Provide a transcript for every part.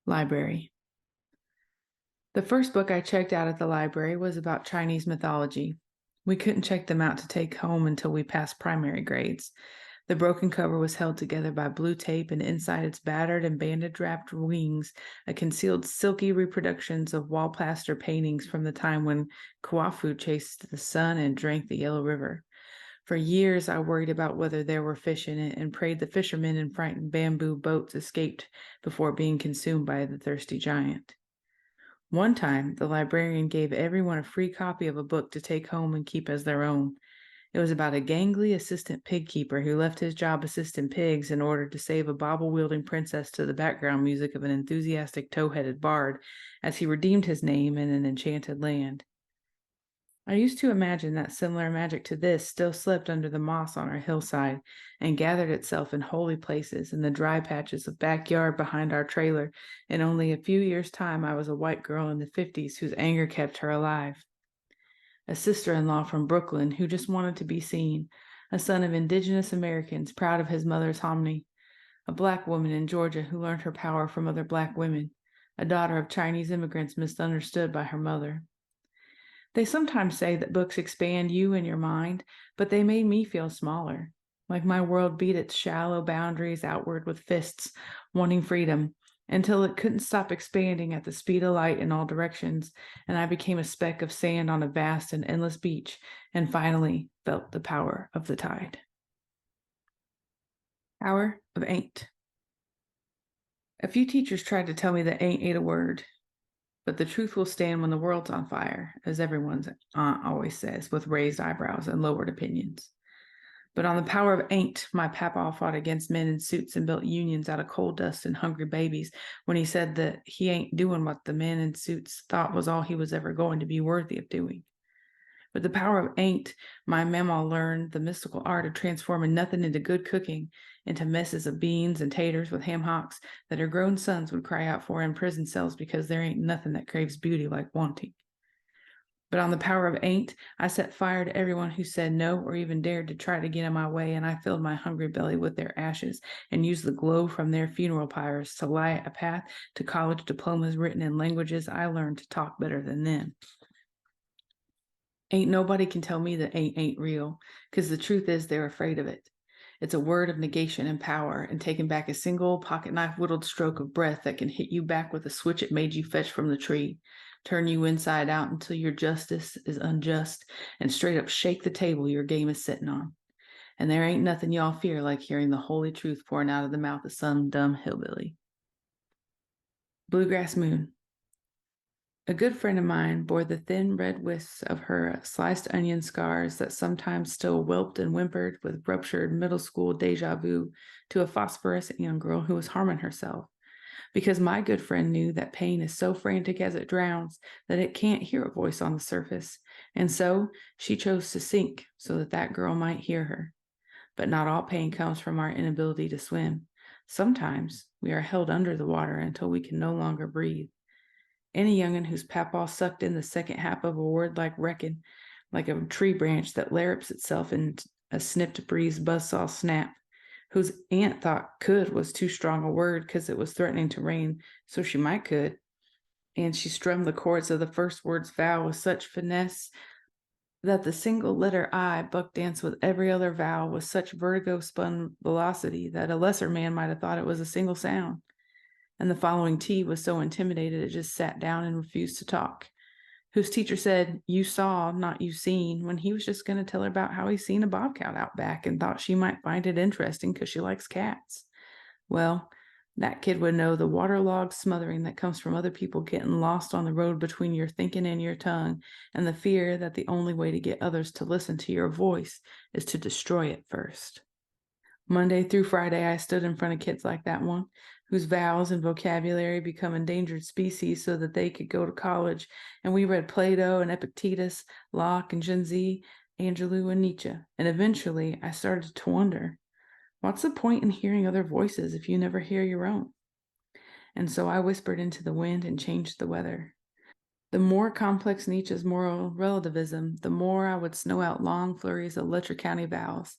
Library. The first book I checked out at the library was about Chinese mythology. We couldn't check them out to take home until we passed primary grades. The broken cover was held together by blue tape, and inside its battered and bandage-wrapped wings, concealed silky reproductions of wall plaster paintings from the time when Kuafu chased the sun and drank the Yellow River. For years, I worried about whether there were fish in it and prayed the fishermen in frightened bamboo boats escaped before being consumed by the thirsty giant. One time, the librarian gave everyone a free copy of a book to take home and keep as their own. It was about a gangly assistant pig keeper who left his job assisting pigs in order to save a bauble-wielding princess to the background music of an enthusiastic tow-headed bard as he redeemed his name in an enchanted land. I used to imagine that similar magic to this still slept under the moss on our hillside and gathered itself in holy places in the dry patches of backyard behind our trailer. In only a few years' time, I was a white girl in the 50s whose anger kept her alive. A sister-in-law from Brooklyn who just wanted to be seen, a son of indigenous Americans proud of his mother's hominy, a black woman in Georgia who learned her power from other black women, a daughter of Chinese immigrants misunderstood by her mother. They sometimes say that books expand you and your mind, but they made me feel smaller, like my world beat its shallow boundaries outward with fists, wanting freedom, until it couldn't stop expanding at the speed of light in all directions, and I became a speck of sand on a vast and endless beach, and finally felt the power of the tide. Power of ain't. A few teachers tried to tell me that ain't a word, but the truth will stand when the world's on fire, as everyone's aunt always says, with raised eyebrows and lowered opinions. But on the power of ain't, my papa fought against men in suits and built unions out of coal dust and hungry babies when he said that he ain't doing what the men in suits thought was all he was ever going to be worthy of doing. With the power of ain't, my mama learned the mystical art of transforming nothing into good cooking, into messes of beans and taters with ham hocks that her grown sons would cry out for in prison cells because there ain't nothing that craves beauty like wanting. But on the power of ain't, I set fire to everyone who said no or even dared to try to get in my way, and I filled my hungry belly with their ashes and used the glow from their funeral pyres to light a path to college diplomas written in languages I learned to talk better than them. Ain't nobody can tell me that ain't real, because the truth is they're afraid of it. It's a word of negation and power, and taking back a single pocket knife whittled stroke of breath that can hit you back with a switch it made you fetch from the tree, turn you inside out until your justice is unjust, and straight up shake the table your game is sitting on. And there ain't nothing y'all fear like hearing the holy truth pouring out of the mouth of some dumb hillbilly. Bluegrass Moon. A good friend of mine bore the thin red wisps of her sliced onion scars that sometimes still whelped and whimpered with ruptured middle school deja vu to a phosphorescent young girl who was harming herself. Because my good friend knew that pain is so frantic as it drowns that it can't hear a voice on the surface. And so she chose to sink so that that girl might hear her. But not all pain comes from our inability to swim. Sometimes we are held under the water until we can no longer breathe. Any young'un whose papaw sucked in the second half of a word like reckon, like a tree branch that larrups itself in a snipped breeze buzzsaw snap, whose aunt thought could was too strong a word because it was threatening to rain, so she might could, and she strummed the chords of the first word's vowel with such finesse that the single letter I buck danced with every other vowel with such vertigo-spun velocity that a lesser man might have thought it was a single sound. And the following T was so intimidated it just sat down and refused to talk. Whose teacher said, "You saw, not you seen," when he was just going to tell her about how he seen a bobcat out back and thought she might find it interesting because she likes cats. Well, that kid would know the waterlogged smothering that comes from other people getting lost on the road between your thinking and your tongue, and the fear that the only way to get others to listen to your voice is to destroy it first. Monday through Friday, I stood in front of kids like that one, whose vowels and vocabulary become endangered species so that they could go to college, and we read Plato and Epictetus, Locke and Genzi, Angelou and Nietzsche, and eventually I started to wonder, what's the point in hearing other voices if you never hear your own? And so I whispered into the wind and changed the weather. The more complex Nietzsche's moral relativism, the more I would snow out long flurries of Letcher County vowels.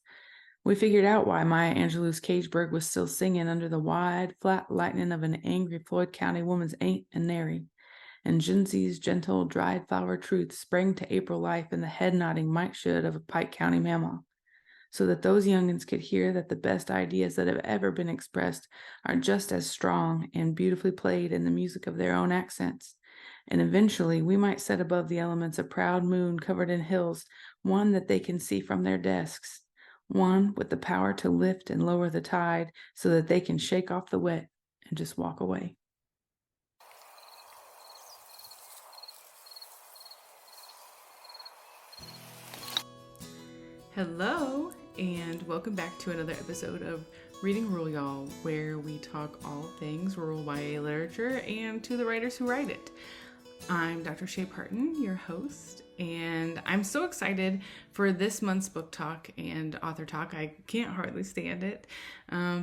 We figured out why Maya Angelou's cage bird was still singing under the wide, flat lightning of an angry Floyd County woman's ain't and nary. And Jinzy's gentle, dried flower truth sprang to April life in the head-nodding might should of a Pike County mammal, so that those youngins could hear that the best ideas that have ever been expressed are just as strong and beautifully played in the music of their own accents. And eventually we might set above the elements a proud moon covered in hills, one that they can see from their desks, one with the power to lift and lower the tide so that they can shake off the wet and just walk away. Hello, and welcome back to another episode of Reading Rule, y'all, where we talk all things rural YA literature and to the writers who write it. I'm Dr. Chea Parton, your host, and I'm so excited for this month's book talk and author talk. I can't hardly stand it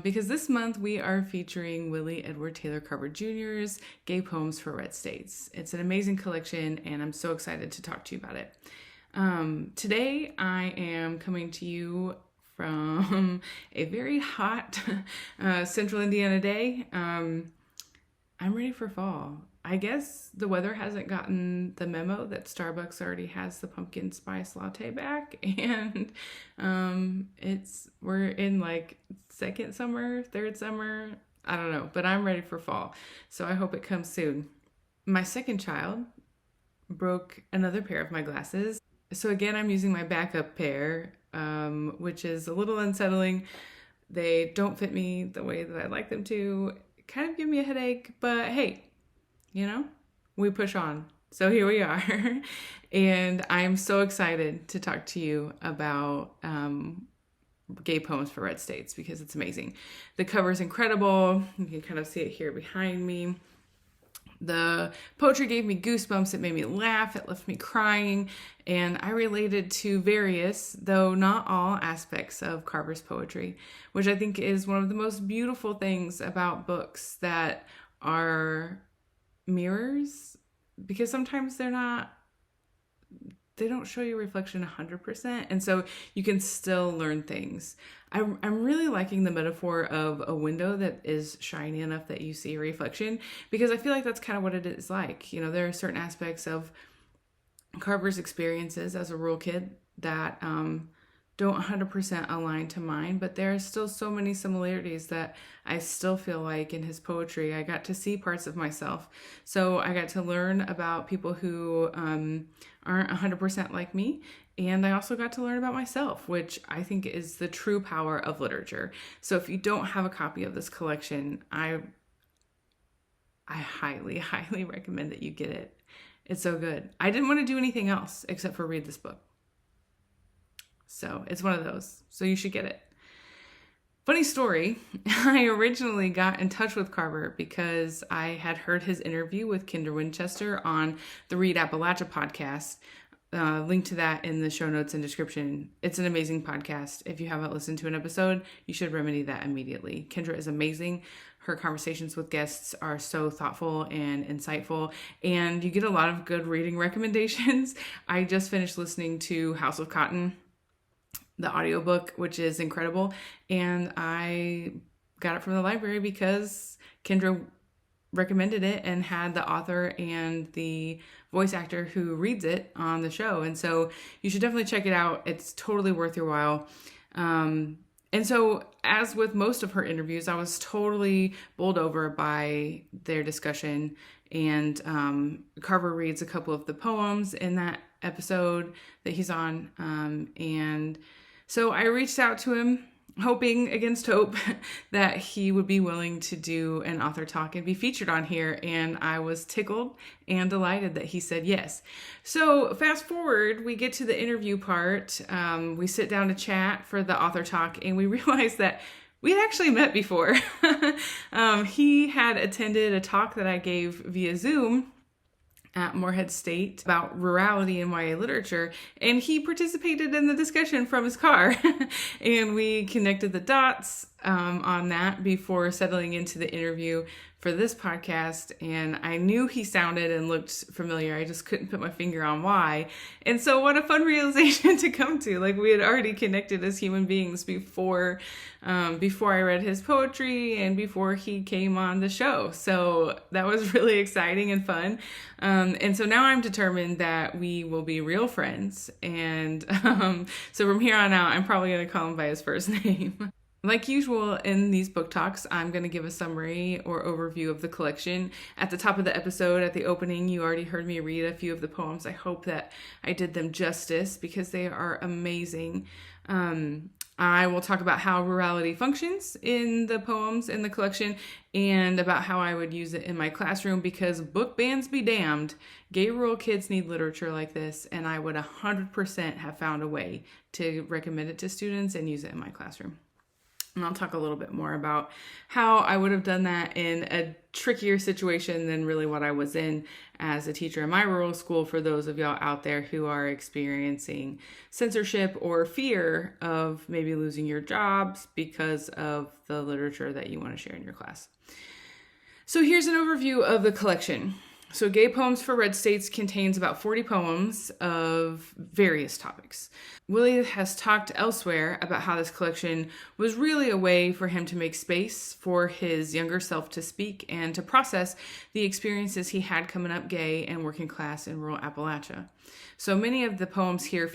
because this month we are featuring Willie Edward Taylor Carver Jr.'s Gay Poems for Red States. It's an amazing collection, and I'm so excited to talk to you about it. Today I am coming to you from a very hot central Indiana day. I'm ready for fall. I guess the weather hasn't gotten the memo that Starbucks already has the pumpkin spice latte back, and we're in like second summer, third summer, I don't know, but I'm ready for fall. So I hope it comes soon. My second child broke another pair of my glasses. So again, I'm using my backup pair, which is a little unsettling. They don't fit me the way that I'd like them to. Kind of give me a headache, but hey, you know, we push on. So here we are. And I'm so excited to talk to you about Gay Poems for Red States because it's amazing. The cover is incredible. You can kind of see it here behind me. The poetry gave me goosebumps. It made me laugh. It left me crying. And I related to various, though not all, aspects of Carver's poetry, which I think is one of the most beautiful things about books that are mirrors, because sometimes they don't show you reflection 100%. And so you can still learn things. I'm really liking the metaphor of a window that is shiny enough that you see a reflection, because I feel like that's kind of what it is like. You know, there are certain aspects of Carver's experiences as a rural kid that don't 100% align to mine, but there are still so many similarities that I still feel like in his poetry I got to see parts of myself. So I got to learn about people who aren't 100% like me, and I also got to learn about myself, which I think is the true power of literature. So if you don't have a copy of this collection, I highly, highly recommend that you get it. It's so good. I didn't want to do anything else except for read this book. So it's one of those. So you should get it. Funny story, I originally got in touch with Carver because I had heard his interview with Kinder Winchester on the Read Appalachia podcast. Link to that in the show notes and description. It's an amazing podcast. If you haven't listened to an episode, you should remedy that immediately. Kendra is amazing. Her conversations with guests are so thoughtful and insightful, and you get a lot of good reading recommendations. I just finished listening to House of Cotton, the audiobook, which is incredible, and I got it from the library because Kendra recommended it and had the author and the voice actor who reads it on the show. And so you should definitely check it out. It's totally worth your while. And so, as with most of her interviews, I was totally bowled over by their discussion. And Carver reads a couple of the poems in that episode that he's on. And so I reached out to him, hoping against hope that he would be willing to do an author talk and be featured on here. And I was tickled and delighted that he said yes. So fast forward, we get to the interview part. We sit down to chat for the author talk, and we realize that we had actually met before. He had attended a talk that I gave via Zoom at Morehead State about rurality in YA literature, and he participated in the discussion from his car. And we connected the dots. on that before settling into the interview for this podcast, and I knew he sounded and looked familiar. I just couldn't put my finger on why. And so what a fun realization to come to. Like, we had already connected as human beings before I read his poetry and before he came on the show. So that was really exciting and fun. And so now I'm determined that we will be real friends. And so from here on out, I'm probably going to call him by his first name. Like usual in these book talks, I'm going to give a summary or overview of the collection. At the top of the episode, at the opening, you already heard me read a few of the poems. I hope that I did them justice because they are amazing. I will talk about how rurality functions in the poems in the collection and about how I would use it in my classroom, because book bans be damned, gay rural kids need literature like this, and I would 100% have found a way to recommend it to students and use it in my classroom. And I'll talk a little bit more about how I would have done that in a trickier situation than really what I was in as a teacher in my rural school, for those of y'all out there who are experiencing censorship or fear of maybe losing your jobs because of the literature that you want to share in your class. So here's an overview of the collection. So Gay Poems for Red States contains about 40 poems of various topics. Willie has talked elsewhere about how this collection was really a way for him to make space for his younger self to speak and to process the experiences he had coming up gay and working class in rural Appalachia. So many of the poems here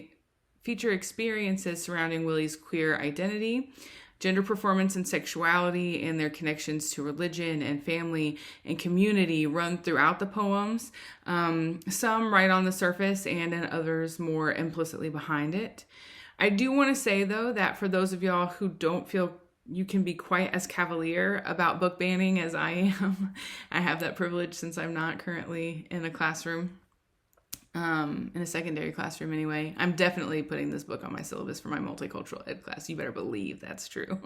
feature experiences surrounding Willie's queer identity, gender performance and sexuality, and their connections to religion and family and community run throughout the poems, some right on the surface and in others more implicitly behind it. I do want to say, though, that for those of y'all who don't feel you can be quite as cavalier about book banning as I am, I have that privilege since I'm not currently in a classroom. In a secondary classroom anyway. I'm definitely putting this book on my syllabus for my multicultural ed class. You better believe that's true.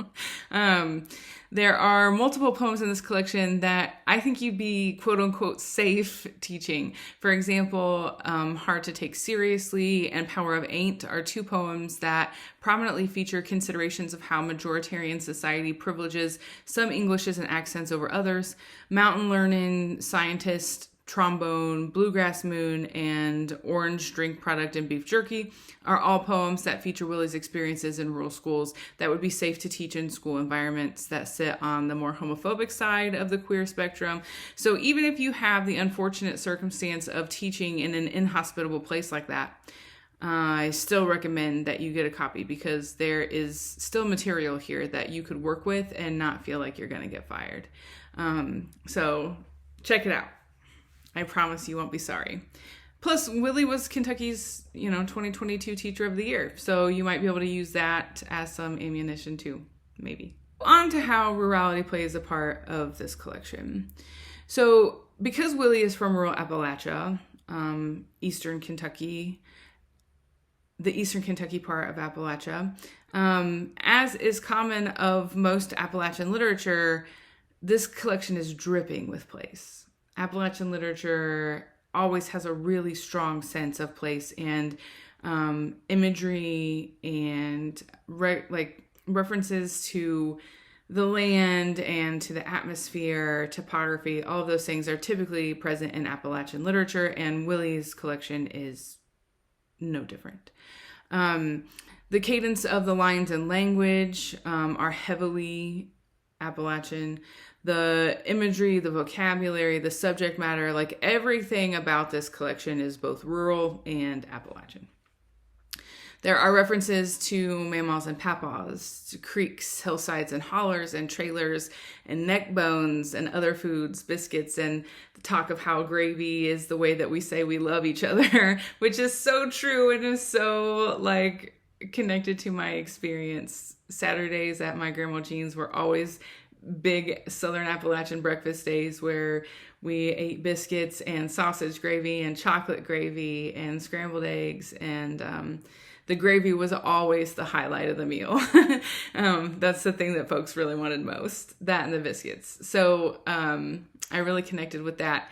There are multiple poems in this collection that I think you'd be quote unquote safe teaching. For example, Hard to Take Seriously and Power of Ain't are two poems that prominently feature considerations of how majoritarian society privileges some Englishes and accents over others. Mountain Learning, Scientist, Trombone, Bluegrass Moon, and Orange Drink Product and Beef Jerky are all poems that feature Willie's experiences in rural schools that would be safe to teach in school environments that sit on the more homophobic side of the queer spectrum. So even if you have the unfortunate circumstance of teaching in an inhospitable place like that, I still recommend that you get a copy, because there is still material here that you could work with and not feel like you're going to get fired. So check it out. I promise you won't be sorry. Plus, Willie was Kentucky's, 2022 Teacher of the Year. So you might be able to use that as some ammunition too, maybe. On to how rurality plays a part of this collection. So because Willie is from rural Appalachia, Eastern Kentucky, the Eastern Kentucky part of Appalachia, as is common of most Appalachian literature, this collection is dripping with place. Appalachian literature always has a really strong sense of place and imagery and references to the land and to the atmosphere, topography. All of those things are typically present in Appalachian literature, and Willie's collection is no different. The cadence of the lines and language are heavily Appalachian. The imagery, the vocabulary, the subject matter, like everything about this collection is both rural and Appalachian. There are references to mamaws and papaws, to creeks, hillsides and hollers and trailers and neck bones and other foods, biscuits, and the talk of how gravy is the way that we say we love each other, which is so true and is so connected to my experience. Saturdays at my Grandma Jean's were always big Southern Appalachian breakfast days where we ate biscuits and sausage gravy and chocolate gravy and scrambled eggs, and the gravy was always the highlight of the meal. That's the thing that folks really wanted most, that and the biscuits. So I really connected with that.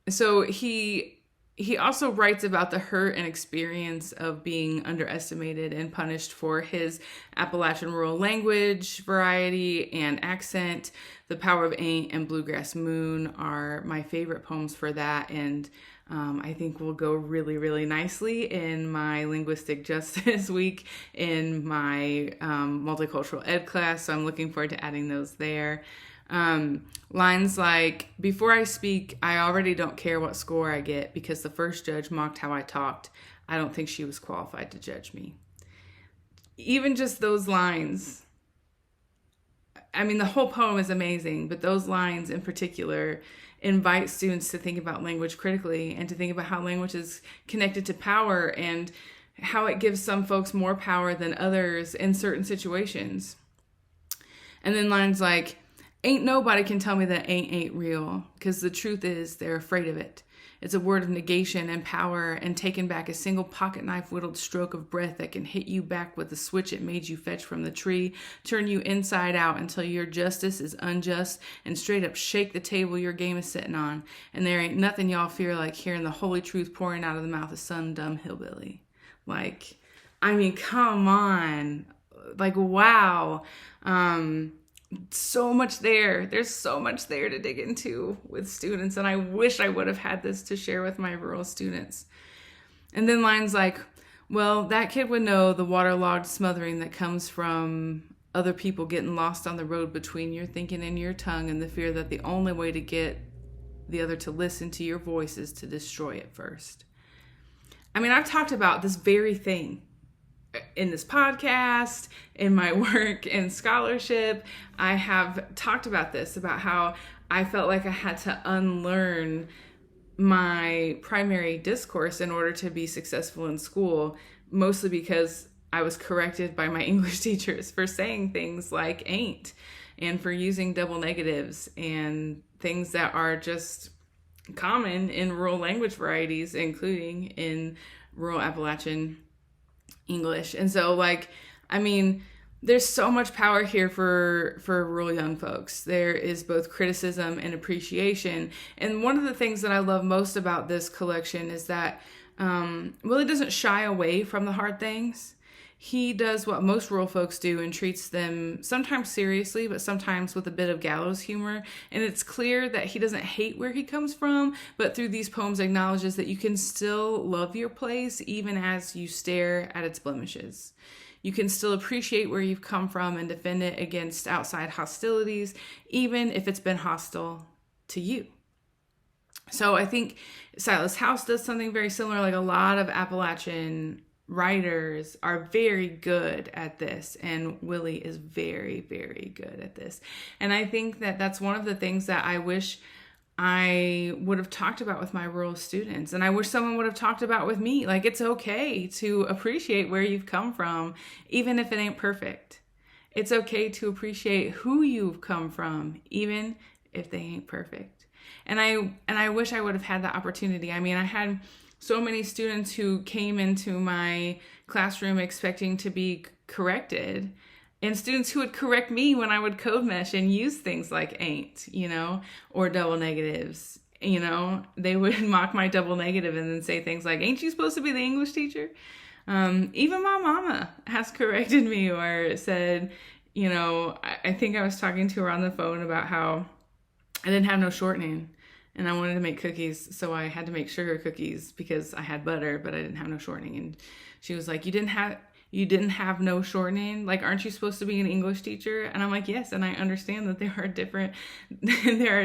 So he he also writes about the hurt and experience of being underestimated and punished for his Appalachian rural language, variety, and accent. The Power of Ain't and Bluegrass Moon are my favorite poems for that, and I think will go really, really nicely in my linguistic justice week in my multicultural ed class. So I'm looking forward to adding those there. Lines like, before I speak, I already don't care what score I get because the first judge mocked how I talked. I don't think she was qualified to judge me. Even just those lines, I mean, the whole poem is amazing, but those lines in particular invite students to think about language critically and to think about how language is connected to power and how it gives some folks more power than others in certain situations. And then lines like, ain't nobody can tell me that ain't real, because the truth is they're afraid of it. It's a word of negation and power, and taking back a single pocket knife whittled stroke of breath that can hit you back with the switch it made you fetch from the tree, turn you inside out until your justice is unjust, and straight up shake the table your game is sitting on. And there ain't nothing y'all fear like hearing the holy truth pouring out of the mouth of some dumb hillbilly. Like, I mean, come on. Like, wow. So much there. There's so much there to dig into with students, and I wish I would have had this to share with my rural students. And then lines like, well, that kid would know the waterlogged smothering that comes from other people getting lost on the road between your thinking and your tongue, and the fear that the only way to get the other to listen to your voice is to destroy it first. I mean, I've talked about this very thing in this podcast, in my work in scholarship. I have talked about this, about how I felt like I had to unlearn my primary discourse in order to be successful in school, mostly because I was corrected by my English teachers for saying things like ain't, and for using double negatives and things that are just common in rural language varieties, including in rural Appalachian English. And so, like, I mean, there's so much power here for rural young folks. There is both criticism and appreciation. And one of the things that I love most about this collection is that Willie doesn't shy away from the hard things. He does what most rural folks do and treats them sometimes seriously, but sometimes with a bit of gallows humor. And it's clear that he doesn't hate where he comes from, but through these poems acknowledges that you can still love your place even as you stare at its blemishes. You can still appreciate where you've come from and defend it against outside hostilities, even if it's been hostile to you. So I think Silas House does something very similar. Like, a lot of Appalachian writers are very good at this, and Willie is very, very good at this. And I think that that's one of the things that I wish I would have talked about with my rural students, and I wish someone would have talked about with me. Like, it's okay to appreciate where you've come from, even if it ain't perfect. It's okay to appreciate who you've come from, even if they ain't perfect. And I wish I would have had that opportunity. I mean, I had so many students who came into my classroom expecting to be corrected, and students who would correct me when I would code mesh and use things like ain't, or double negatives. They would mock my double negative and then say things like, ain't you supposed to be the English teacher? Even my mama has corrected me or said, I think I was talking to her on the phone about how I didn't have no shortening. And I wanted to make cookies, so I had to make sugar cookies because I had butter, but I didn't have no shortening. And she was like, you didn't have no shortening? Like, aren't you supposed to be an English teacher? And I'm like, yes, and I understand that there are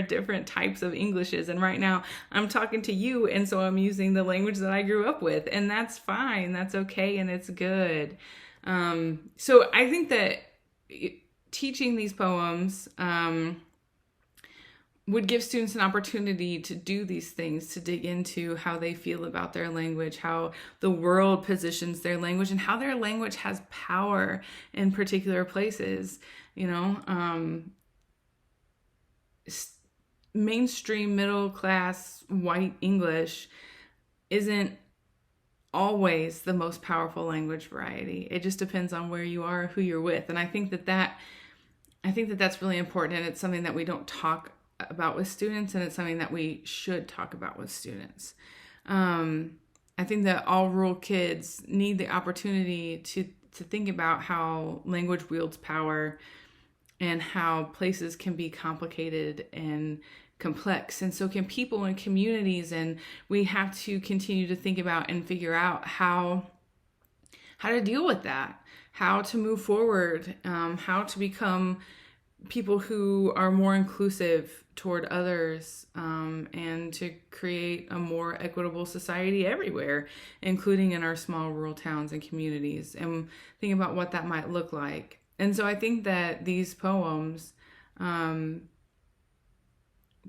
different types of Englishes. And right now I'm talking to you, and so I'm using the language that I grew up with, and that's fine. That's okay, and it's good. So I think that teaching these poems would give students an opportunity to do these things, to dig into how they feel about their language, how the world positions their language, and how their language has power in particular places. Mainstream middle class white English isn't always the most powerful language variety. It just depends on where you are, who you're with. And I think that that's really important, and it's something that we don't talk about with students, and it's something that we should talk about with students. I think that all rural kids need the opportunity to think about how language wields power and how places can be complicated and complex, and so can people and communities. And we have to continue to think about and figure out how to deal with that, how to move forward, how to become people who are more inclusive toward others, and to create a more equitable society everywhere, including in our small rural towns and communities, and think about what that might look like. And so I think that these poems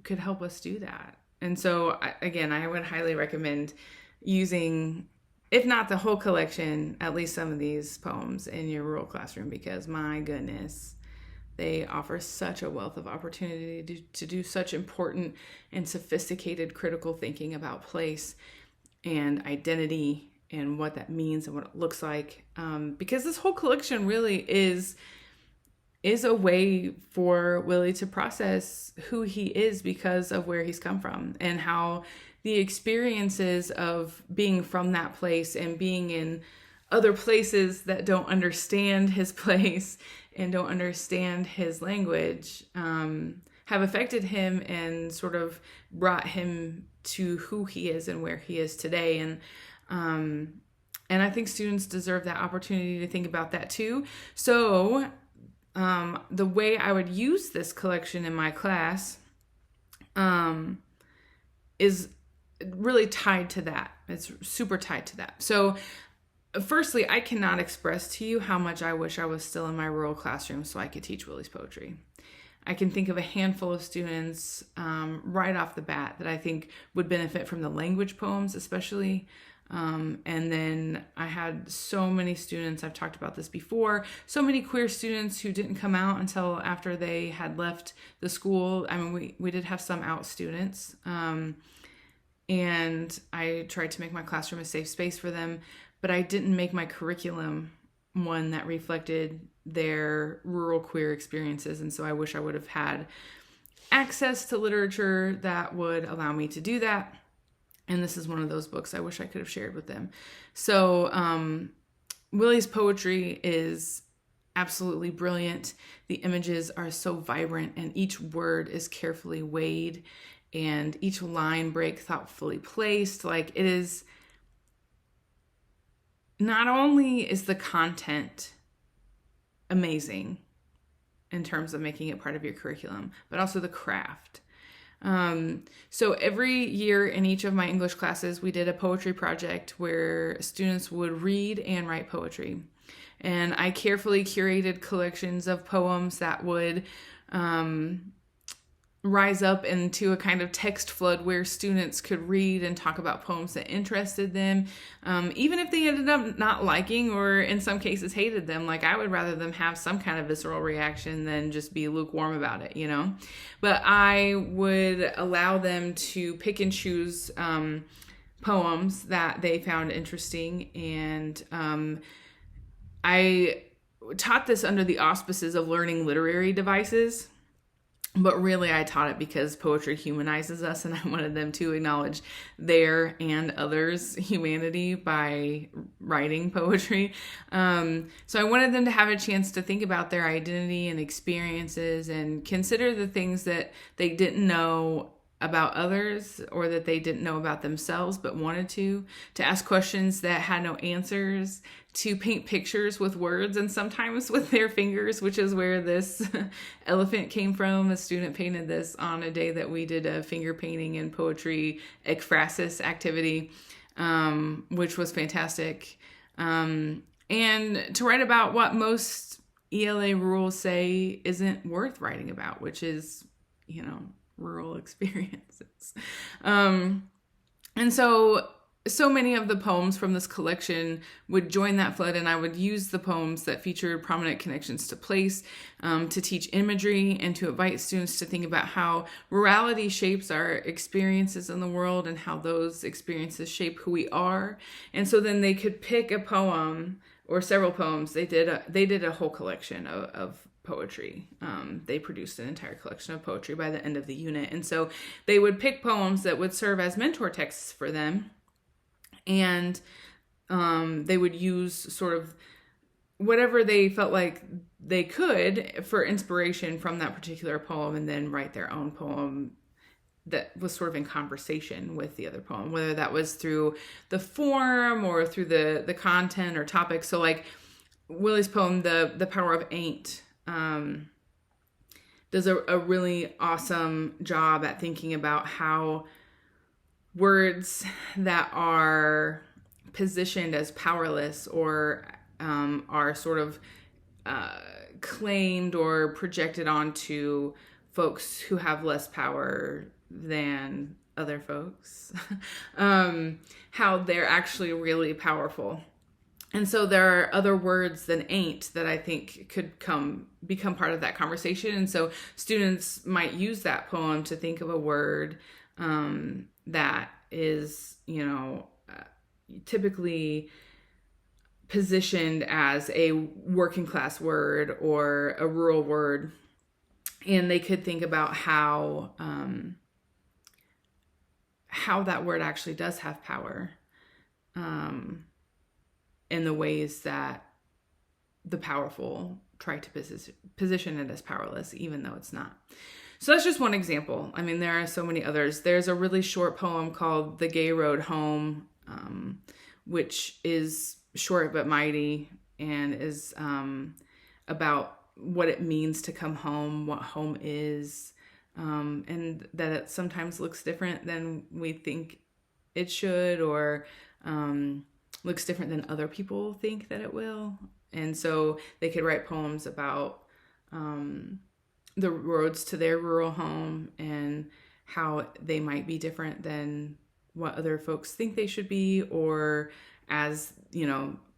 could help us do that. And so, again, I would highly recommend using, if not the whole collection, at least some of these poems in your rural classroom, because my goodness, they offer such a wealth of opportunity to do such important and sophisticated critical thinking about place and identity and what that means and what it looks like. Because this whole collection really is a way for Willie to process who he is because of where he's come from, and how the experiences of being from that place and being in other places that don't understand his place and don't understand his language have affected him and sort of brought him to who he is and where he is today. And I think students deserve that opportunity to think about that too. So the way I would use this collection in my class is really tied to that. It's super tied to that. So firstly, I cannot express to you how much I wish I was still in my rural classroom so I could teach Willie's poetry. I can think of a handful of students right off the bat that I think would benefit from the language poems especially. And then I had so many students, I've talked about this before, so many queer students who didn't come out until after they had left the school. I mean, we did have some out students. And I tried to make my classroom a safe space for them, but I didn't make my curriculum one that reflected their rural queer experiences. And so I wish I would have had access to literature that would allow me to do that. And this is one of those books I wish I could have shared with them. So Willie's poetry is absolutely brilliant. The images are so vibrant, and each word is carefully weighed, and each line break thoughtfully placed. Like, it is, not only is the content amazing in terms of making it part of your curriculum, but also the craft. So every year in each of my English classes, we did a poetry project where students would read and write poetry. And I carefully curated collections of poems that would rise up into a kind of text flood where students could read and talk about poems that interested them, even if they ended up not liking or in some cases hated them. Like, I would rather them have some kind of visceral reaction than just be lukewarm about it, you know? But I would allow them to pick and choose poems that they found interesting, and I taught this under the auspices of learning literary devices. But really, I taught it because poetry humanizes us, and I wanted them to acknowledge their and others' humanity by writing poetry. So I wanted them to have a chance to think about their identity and experiences and consider the things that they didn't know about others or that they didn't know about themselves but wanted to ask questions that had no answers, to paint pictures with words and sometimes with their fingers, which is where this elephant came from. A student painted this on a day that we did a finger painting and poetry ekphrasis activity, which was fantastic. And to write about what most ELA rules say isn't worth writing about, which is, rural experiences. And so many of the poems from this collection would join that flood, and I would use the poems that featured prominent connections to place to teach imagery and to invite students to think about how rurality shapes our experiences in the world and how those experiences shape who we are. And so then they could pick a poem or several poems. They did a whole collection of poetry. They produced an entire collection of poetry by the end of the unit. And so they would pick poems that would serve as mentor texts for them. And they would use sort of whatever they felt like they could for inspiration from that particular poem, and then write their own poem that was sort of in conversation with the other poem, whether that was through the form or through the content or topic. So like Willie's poem, The Power of Ain't, does a really awesome job at thinking about how words that are positioned as powerless or are sort of claimed or projected onto folks who have less power than other folks, how they're actually really powerful. And so there are other words than ain't that I think could become part of that conversation. And so students might use that poem to think of a word that is, typically positioned as a working class word or a rural word. And they could think about how that word actually does have power in the ways that the powerful try to position it as powerless, even though it's not. So that's just one example. I mean, there are so many others. There's a really short poem called The Gay Road Home, which is short but mighty, and is about what it means to come home, what home is, and that it sometimes looks different than we think it should, or looks different than other people think that it will. And so they could write poems about the roads to their rural home and how they might be different than what other folks think they should be, or as,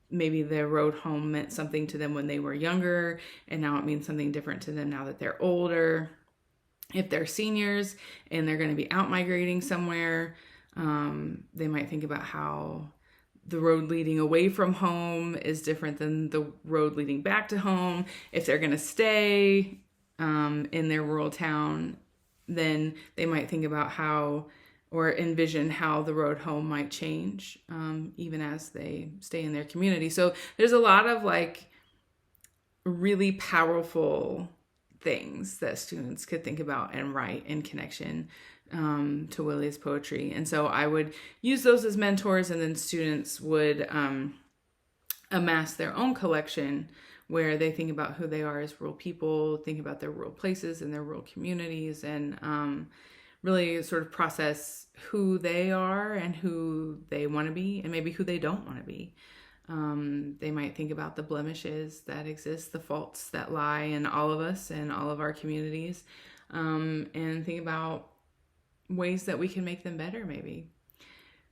maybe their road home meant something to them when they were younger, and now it means something different to them now that they're older. If they're seniors and they're going to be out migrating somewhere, they might think about how the road leading away from home is different than the road leading back to home. If they're going to stay in their rural town, then they might think about how, or envision how the road home might change, even as they stay in their community. So there's a lot of like really powerful things that students could think about and write in connection to Willie's poetry. And so I would use those as mentors, and then students would amass their own collection where they think about who they are as rural people, think about their rural places and their rural communities, and really sort of process who they are and who they want to be, and maybe who they don't want to be. They might think about the blemishes that exist, the faults that lie in all of us and all of our communities, and think about ways that we can make them better, maybe.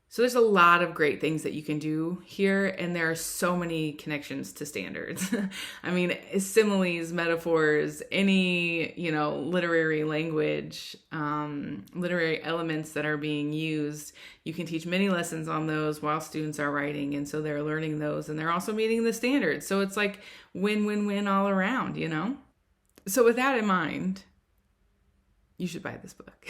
So there's a lot of great things that you can do here, and there are so many connections to standards. I mean, similes, metaphors, any, literary language, literary elements that are being used. You can teach many lessons on those while students are writing, and so they're learning those, and they're also meeting the standards. So it's like win-win-win all around, So with that in mind, you should buy this book.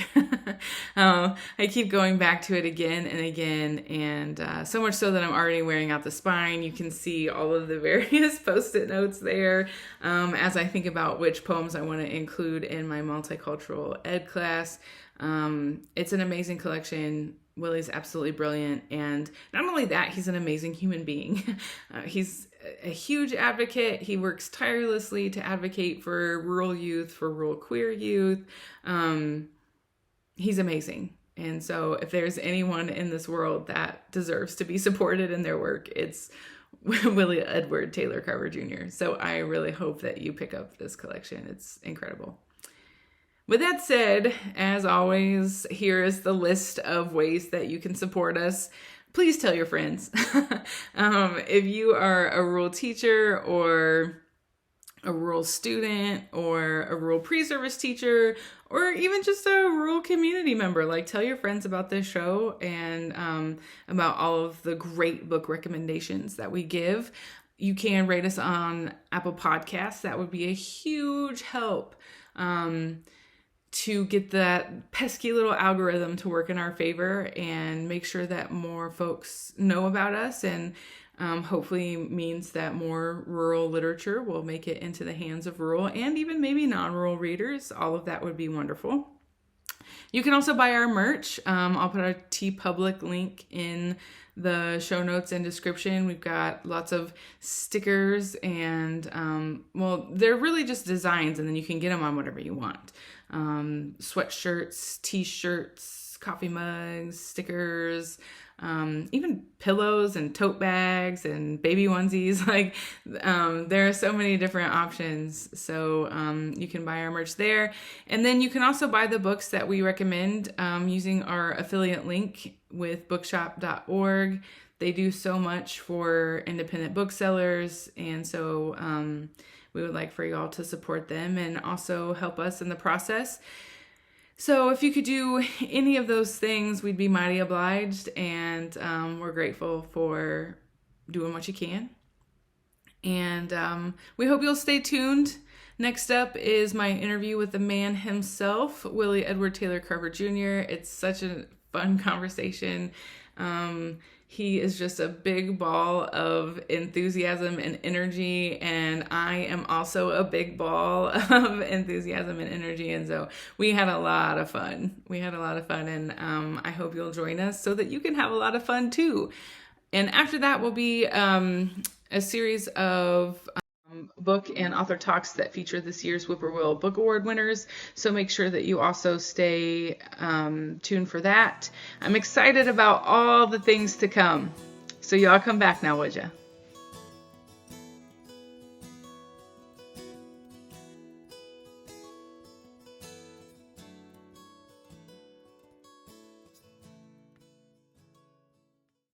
I keep going back to it again and again, and so much so that I'm already wearing out the spine. You can see all of the various Post-it notes there as I think about which poems I want to include in my multicultural ed class. It's an amazing collection. Willie's absolutely brilliant, and not only that, he's an amazing human being. He's a huge advocate. He works tirelessly to advocate for rural youth, for rural queer youth. He's amazing. And so if there's anyone in this world that deserves to be supported in their work, it's Willie Edward Taylor Carver Jr. So I really hope that you pick up this collection. It's incredible. With that said, as always, here is the list of ways that you can support us. Please tell your friends. If you are a rural teacher or a rural student or a rural pre-service teacher, or even just a rural community member, like tell your friends about this show and about all of the great book recommendations that we give. You can rate us on Apple Podcasts. That would be a huge help to get that pesky little algorithm to work in our favor and make sure that more folks know about us, and hopefully means that more rural literature will make it into the hands of rural and even maybe non-rural readers. All of that would be wonderful. You can also buy our merch. I'll put our TeePublic link in the show notes and description. We've got lots of stickers and, well, they're really just designs, and then you can get them on whatever you want. Sweatshirts, t-shirts, coffee mugs, stickers, even pillows and tote bags and baby onesies. Like, there are so many different options. So you can buy our merch there. And then you can also buy the books that we recommend using our affiliate link with bookshop.org. They do so much for independent booksellers. And so we would like for you all to support them and also help us in the process. So if you could do any of those things, we'd be mighty obliged, and we're grateful for doing what you can. And we hope you'll stay tuned. Next up is my interview with the man himself, Willie Edward Taylor Carver Jr. It's such a fun conversation. He is just a big ball of enthusiasm and energy, and I am also a big ball of enthusiasm and energy, and so we had a lot of fun. And I hope you'll join us so that you can have a lot of fun too. And after that will be a series of book and author talks that feature this year's Whippoorwill Book Award winners. So make sure that you also stay tuned for that. I'm excited about all the things to come. So y'all come back now, would ya?